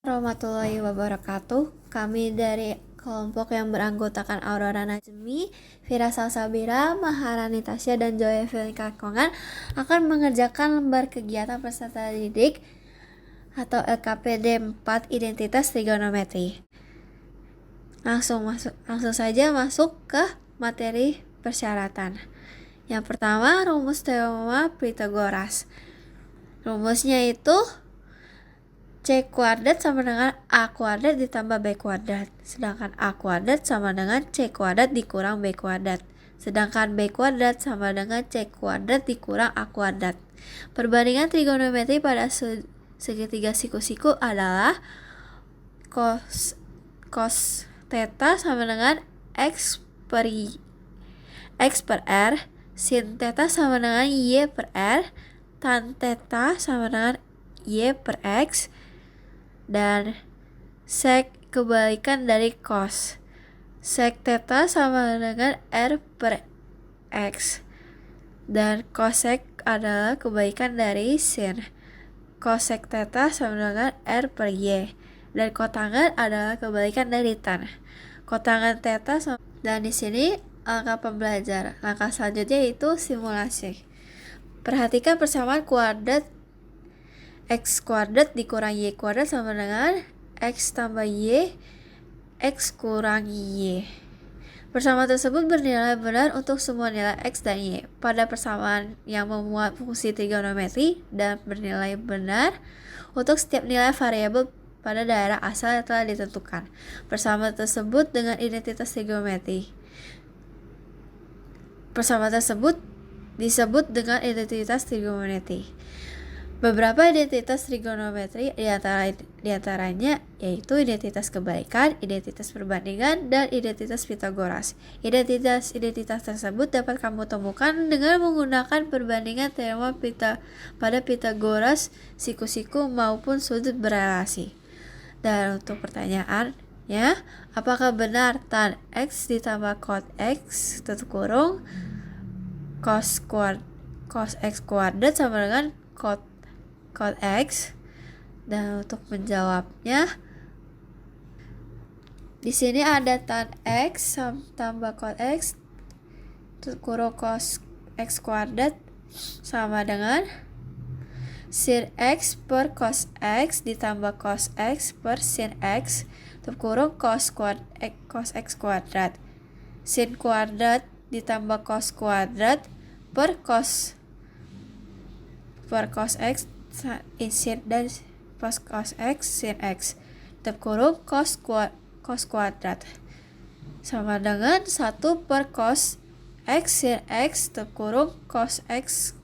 Warahmatullahi wabarakatuh. Kami dari kelompok yang beranggotakan Aurora Najmi, Fira Salsabira, Maharani Tasya, dan Joy Evelyn Kakongan akan mengerjakan lembar kegiatan peserta didik atau LKPD 4 Identitas Trigonometri. Langsung saja masuk ke materi persyaratan. Yang pertama, rumus teorema Pythagoras. Rumusnya itu C kuadrat sama dengan A kuadrat ditambah B kuadrat. Sedangkan A kuadrat sama dengan C kuadrat dikurang B kuadrat. Sedangkan B kuadrat sama dengan C kuadrat dikurang A kuadrat. Perbandingan trigonometri pada segitiga siku-siku adalah cos theta sama dengan X per R, sin theta sama dengan Y per R, tan theta sama dengan Y per X, dan sek kebalikan dari cos. Sek theta sama dengan R per X, dan cosec adalah kebalikan dari sin. Cosec theta sama dengan R per Y, dan kotangen adalah kebalikan dari tan. Kotangen theta sama, dan di sini langkah pembelajaran. Langkah selanjutnya yaitu simulasi. Perhatikan persamaan kuadrat X kuadrat dikurang Y kuadrat sama dengan X tambah Y X kurang Y. Persamaan tersebut bernilai benar untuk semua nilai X dan Y pada persamaan yang memuat fungsi trigonometri dan bernilai benar untuk setiap nilai variabel pada daerah asal yang telah ditentukan. Persamaan tersebut dengan identitas trigonometri. Persamaan tersebut disebut dengan identitas trigonometri. Beberapa identitas trigonometri diantaranya yaitu identitas kebalikan, identitas perbandingan, dan identitas Pythagoras. Identitas tersebut dapat kamu temukan dengan menggunakan perbandingan teorema pada Pythagoras, siku-siku maupun sudut berelasi. Dan untuk pertanyaannya, apakah benar tan X ditambah cot X tutup kurung cos X kuadrat sama dengan cot X? Dan untuk menjawabnya, di sini ada tan X tambah cot X kurung cos X kuadrat sama dengan sin X per cos X ditambah cos X per sin X kurung cos X kuadrat. Sin kuadrat ditambah cos kuadrat per cos X sin dan cos X sin X kurung cos kuadrat sama dengan 1 per cos X sin X kurung cos X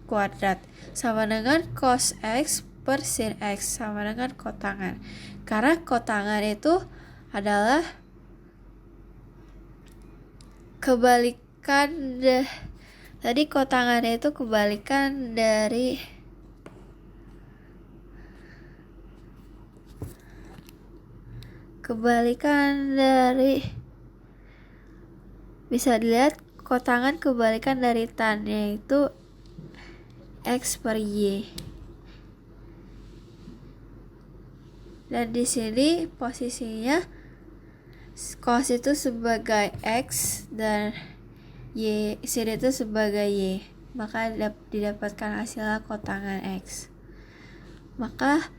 kuadrat sama dengan cos X per sin X sama dengan kotangan. Karena kotangan itu adalah kebalikan tadi kotangannya itu kebalikan dari bisa dilihat kotangan kebalikan dari tan, yaitu X per Y. Dan di sini posisinya cos itu sebagai X dan Y sin itu sebagai Y, maka didapatkan hasilnya kotangan X. Maka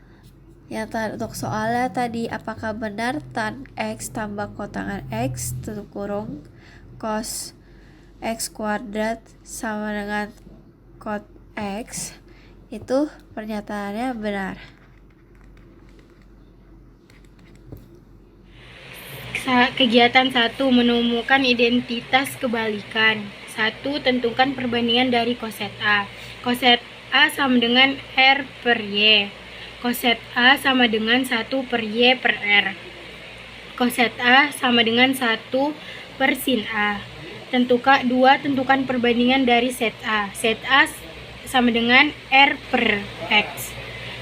untuk soalnya tadi, apakah benar tan X tambah kotangan X tutup kurung cos X kuadrat sama dengan cot X? Itu pernyataannya benar. Kegiatan 1. Menemukan identitas kebalikan. 1. Tentukan perbandingan dari coset A. Coset A sama dengan R per Y. Coset A sama dengan 1 per Y per R. Coset A sama dengan 1 per sin A. Tentukan perbandingan dari set A. Set A sama dengan R per X.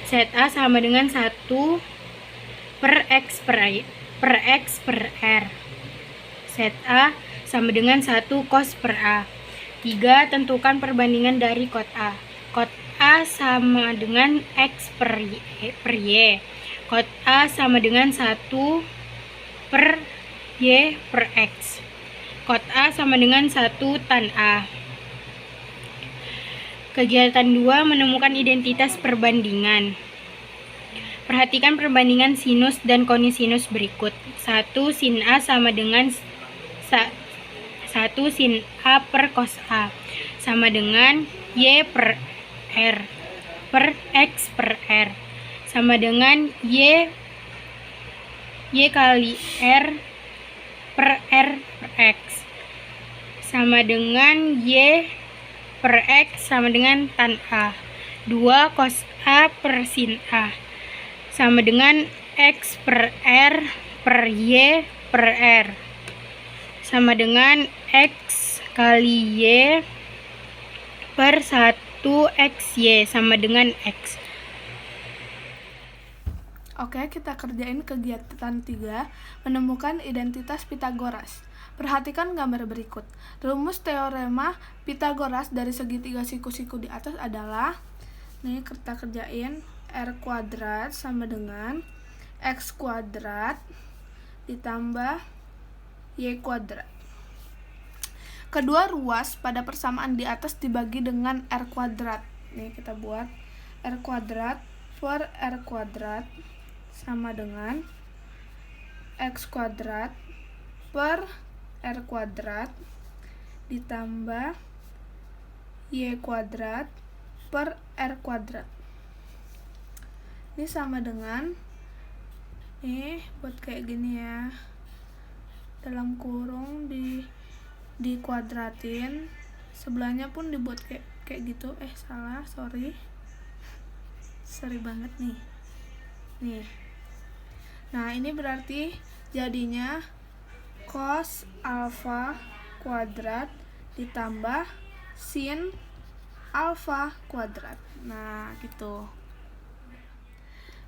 Set A sama dengan 1 per X per R. Set A sama dengan 1 cos per A. 3. Tentukan perbandingan dari cot A. Cot A sama dengan X per Y. Kot A sama dengan 1 per Y per X. Kot A sama dengan 1 tan A. Kegiatan 2, menemukan identitas perbandingan. Perhatikan perbandingan sinus dan kosinus berikut. 1 sin A sama dengan 1 sin A per cos A sama dengan Y per R per X per R sama dengan Y kali R per R per X sama dengan Y per X sama dengan tan A. 2 cos A per sin A sama dengan X per R per Y per R sama dengan X kali Y per 1XY sama dengan X. Oke, kita kerjain kegiatan 3, menemukan identitas Pitagoras. Perhatikan gambar berikut. Rumus teorema Pitagoras dari segitiga siku-siku di atas adalah, nih kita kerjain, R kuadrat sama dengan X kuadrat ditambah Y kuadrat. Kedua ruas pada persamaan di atas dibagi dengan R kuadrat. Nih kita buat R kuadrat per R kuadrat sama dengan X kuadrat per R kuadrat ditambah Y kuadrat per R kuadrat. Ini sama dengan, buat kayak gini ya, dalam kurung dikuadratin, sebelahnya pun dibuat kayak gitu. Salah, sorry banget nih. Nah, ini berarti jadinya cos alfa kuadrat ditambah sin alfa kuadrat. Nah, gitu.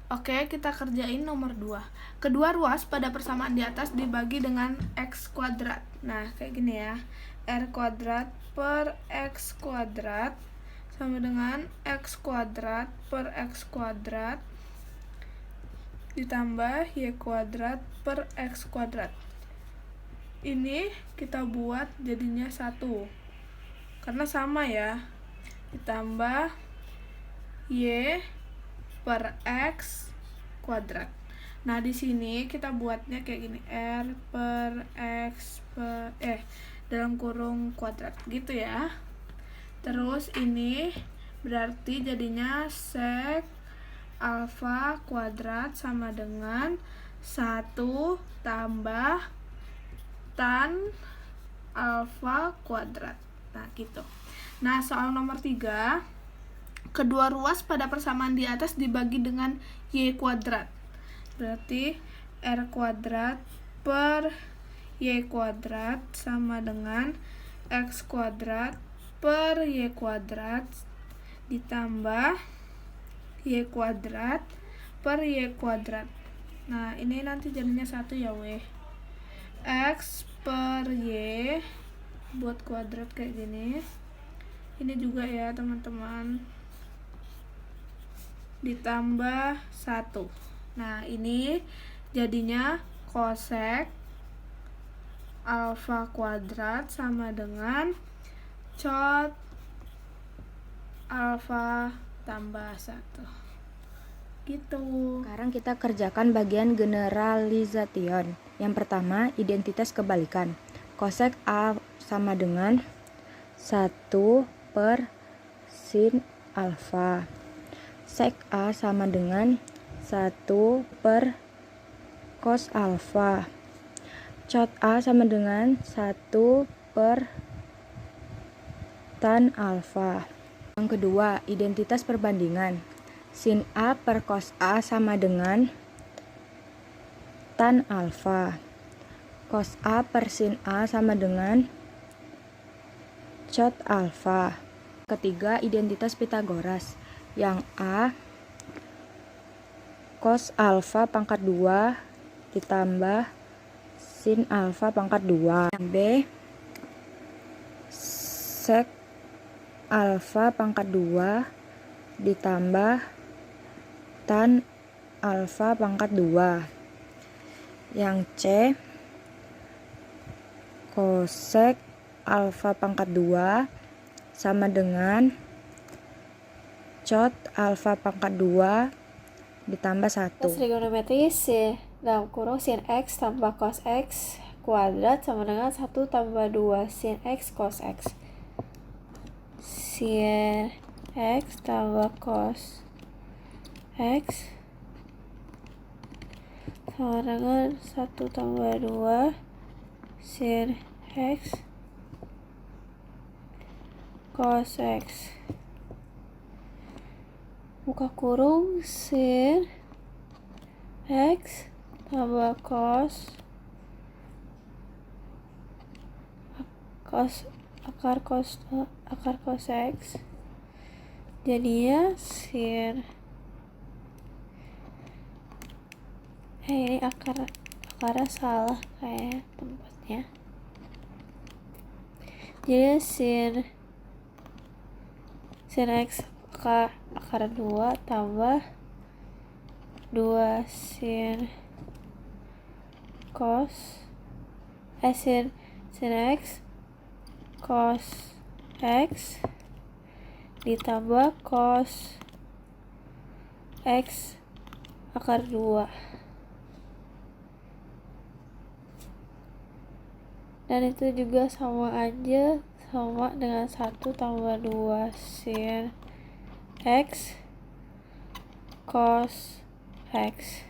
Oke, kita kerjain nomor 2. Kedua ruas pada persamaan di atas dibagi dengan X kuadrat. Nah, kayak gini ya. R kuadrat per X kuadrat sama dengan X kuadrat per X kuadrat ditambah Y kuadrat per X kuadrat. Ini kita buat jadinya 1. Karena sama ya. Ditambah Y per X kuadrat. Nah, di sini kita buatnya kayak gini, R per X per dalam kurung kuadrat gitu ya. Terus ini berarti jadinya sek alfa kuadrat sama dengan 1 tambah tan alfa kuadrat. Nah, gitu. Nah, soal nomor 3, kedua ruas pada persamaan di atas dibagi dengan Y kuadrat. Berarti R kuadrat per Y kuadrat sama dengan X kuadrat per Y kuadrat ditambah Y kuadrat per Y kuadrat. Nah, ini nanti jadinya 1 ya weh. X per Y buat kuadrat kayak gini. Ini juga ya teman-teman, ditambah 1. Nah, ini jadinya kosek alfa kuadrat sama dengan cot alfa tambah 1. Gitu. Sekarang kita kerjakan bagian generalization. Yang pertama, identitas kebalikan. Kosek A sama dengan 1 per sin alfa. Sek A sama dengan 1 per cos alfa. Cot A sama dengan 1 per tan alfa. Yang kedua, identitas perbandingan. Sin A per cos A sama dengan tan alfa. Cos A per sin A sama dengan cot alfa. Ketiga, identitas Pitagoras. Yang A cos alfa pangkat 2 ditambah sin alfa pangkat 2. Yang B sek alfa pangkat 2 ditambah tan alfa pangkat 2. Yang C, kosek alfa pangkat 2 sama dengan cot alfa pangkat 2 ditambah 1. Terus trigonometri dalam kurung sin X tambah cos X kuadrat sama dengan 1 tambah 2 sin X cos X. Sin X tambah cos X sama dengan 1 tambah 2 sin X cos X. Buka kurung sin X tambah cos akar cos X jadinya sin ini akarnya salah kayak tempatnya, jadi sin X akar 2 tambah 2 sin X cos X ditambah cos X akar 2, dan itu juga sama dengan 1 tambah 2 sin X cos X.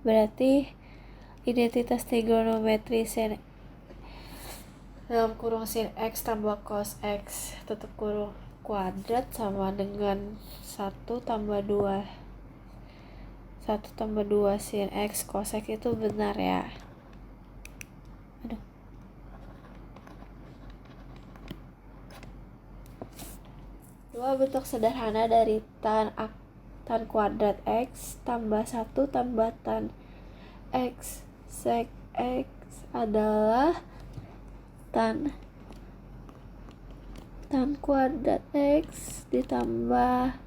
Berarti identitas trigonometri sin dalam kurung sin X tambah cos X tutup kurung kuadrat sama dengan 1 tambah 2 sin X cos X itu benar ya. Dua bentuk sederhana dari tan kuadrat X tambah 1 tambah tan X sek X adalah tan kuadrat X ditambah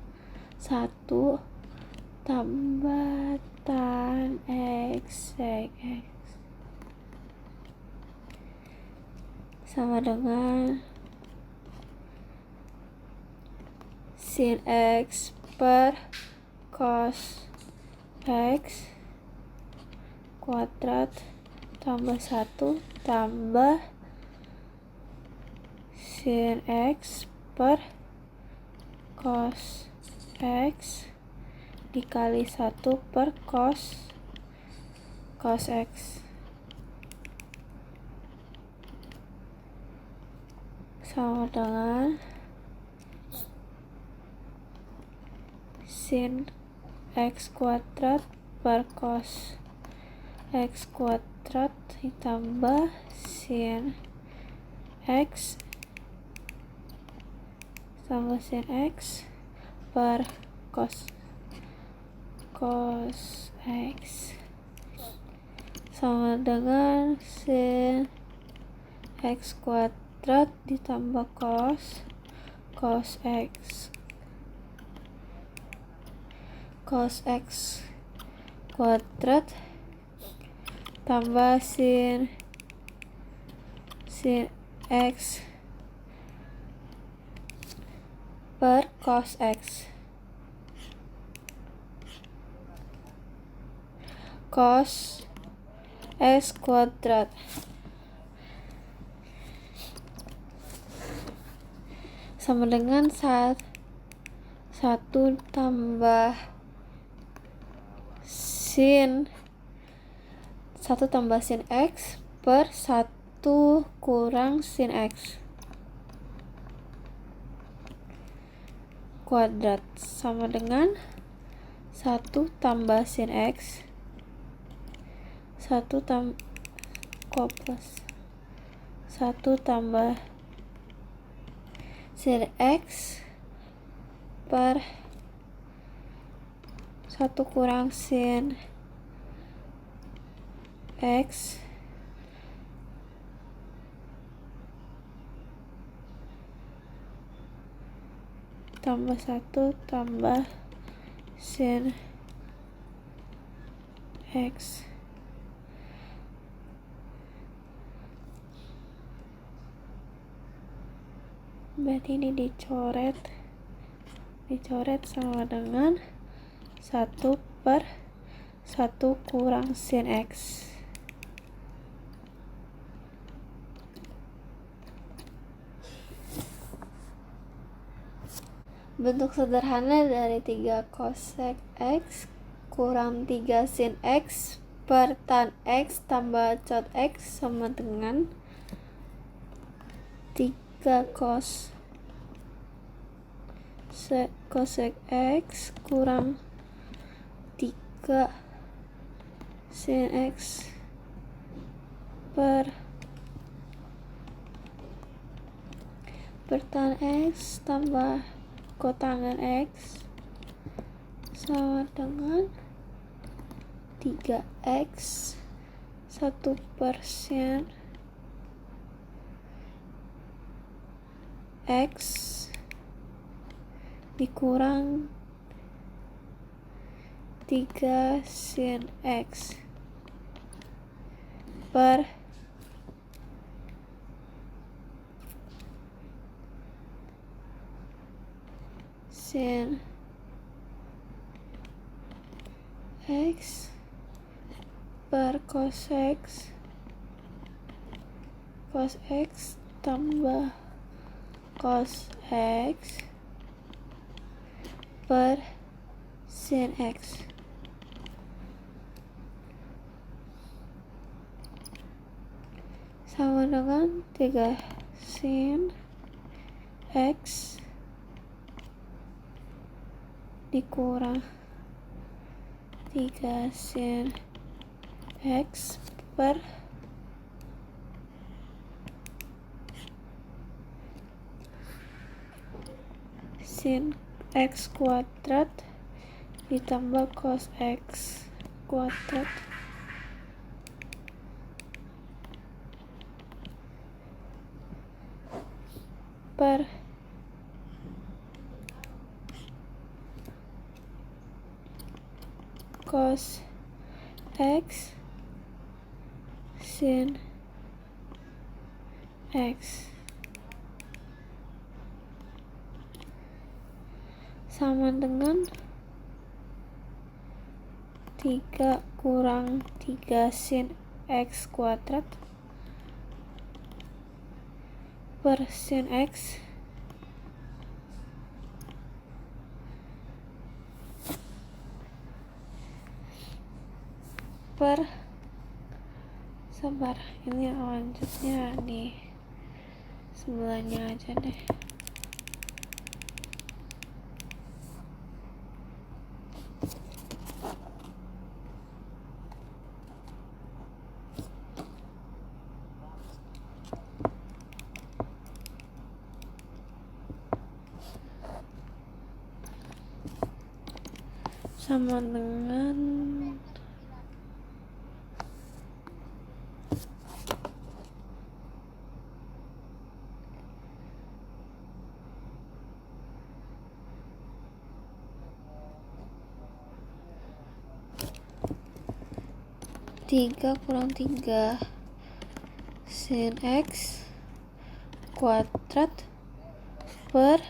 1 tambah tan X sek X sama dengan sin X per cos X kuadrat tambah 1 tambah sin X per cos X dikali 1 per cos X sama dengan sin X kuadrat per cos X kuadrat ditambah sin X tambah sin X per cos X sama dengan sin X kuadrat ditambah cos X kuadrat tambah sin X per cos X cos X kuadrat sama dengan 1 tambah sin 1 tambah sin X per 1 kurang sin X kuadrat sama dengan 1 tambah sin X 1 tambah sin X per 1 kurang sin X tambah 1 tambah sin X. Berarti ini dicoret sama dengan 1/1 kurang sin X. Bentuk sederhana dari 3 cosec X kurang 3 sin X per tan X tambah cot X sama dengan 3 cosec X kurang 3 sin X per tan X tambah kotangan X sama dengan 3X 1% X dikurang 3 sin X per sin X per cos X tambah cos X per sin X. Sama dengan 3 sin X dikurang 3 sin X per sin X kuadrat ditambah cos X kuadrat per cos X sin X sama dengan 3 kurang 3 sin X kuadrat per sin X per sabar, ini lanjutnya di sebelahnya aja deh. Sama dengan 3 kurang 3 sin X kuadrat per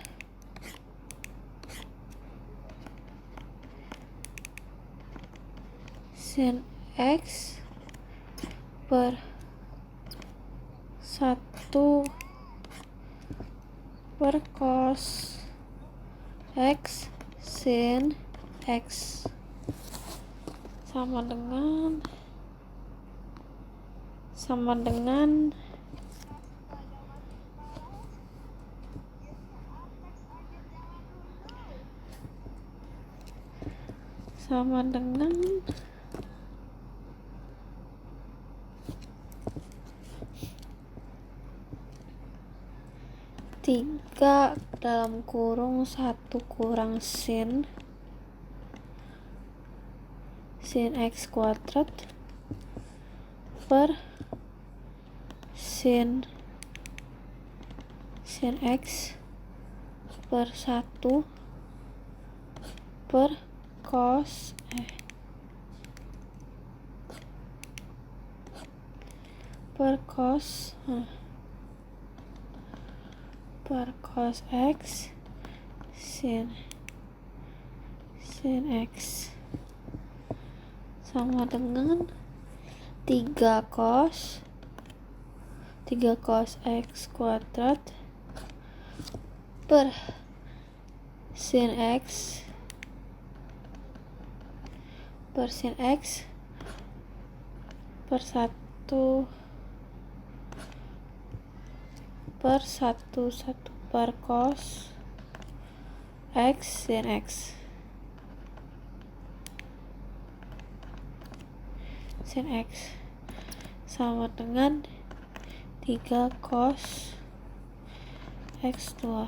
sin X per 1 per cos X sin X sama dengan 3 dalam kurung 1 kurang sin X kuadrat per sin X per 1 per cos per cos X sin X sama dengan 3 cos X kuadrat per sin X per 1 per cos X sin X sama dengan 3 cos X2.